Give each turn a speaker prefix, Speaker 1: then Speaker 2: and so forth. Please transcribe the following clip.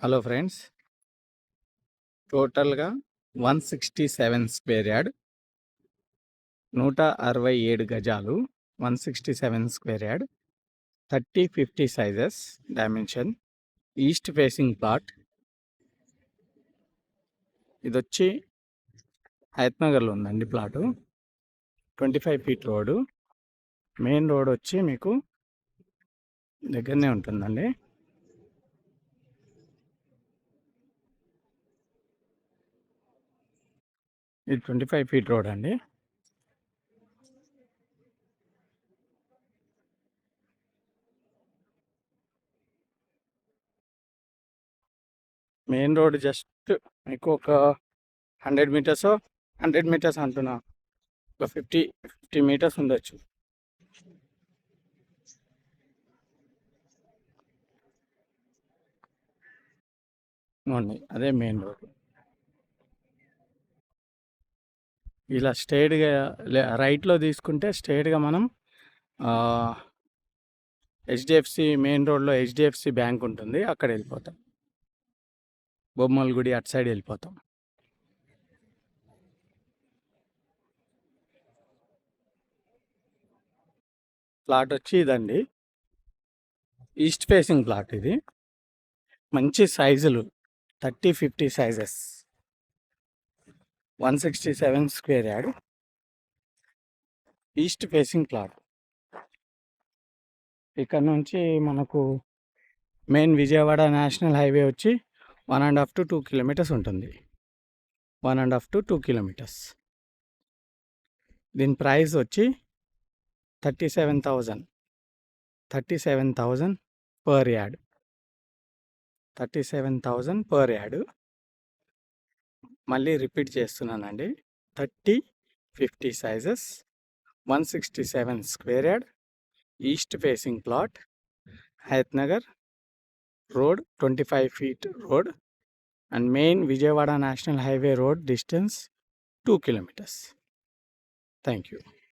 Speaker 1: Hello friends, టోటల్గా 167 square yard, 167 గజాలు, 167 square yard, 30-50 sizes dimension, east facing plot. ఇది వచ్చి హయత్నగర్లో ఉందండి plot. 25 feet road. Main road వచ్చి మీకు దగ్గరనే ఉంటుందండి. ఇది 25 ఫీట్ రోడ్ అండి. మెయిన్ రోడ్ జస్ట్ మీకు ఒక 100 మీటర్స్, 100 మీటర్స్ అంటున్నా, ఒక 50 మీటర్స్ ఉండొచ్చు. అదే మెయిన్ రోడ్. ఇలా స్ట్రైట్గా రైట్లో తీసుకుంటే స్ట్రైట్గా మనం హెచ్డిఎఫ్సి మెయిన్ రోడ్లో హెచ్డిఎఫ్సి బ్యాంక్ ఉంటుంది, అక్కడ వెళ్ళిపోతాం. బొమ్మల గుడి అటు సైడ్ వెళ్ళిపోతాం. ప్లాట్ వచ్చి ఇదండి, ఈస్ట్ ఫేసింగ్ ప్లాట్. ఇది మంచి సైజులు, 30-50 sizes, 167 square yard, east facing plot. ఇక్కడ నుంచి మనకు మెయిన్ విజయవాడ నేషనల్ హైవే వచ్చి 1.5 to 2 కిలోమీటర్స్ ఉంటుంది. 1.5 to 2 కిలోమీటర్స్. దీని ప్రైస్ వచ్చి 37,000 పర్ యార్డ్. 37,000 per yard. మళ్ళీ రిపీట్ చేస్తున్నానండి, 30-50 sizes, 167 square yard, east facing plot, Hayathnagar road, 25 feet road, and main Vijayawada national highway road distance 2 kilometers. Thank you.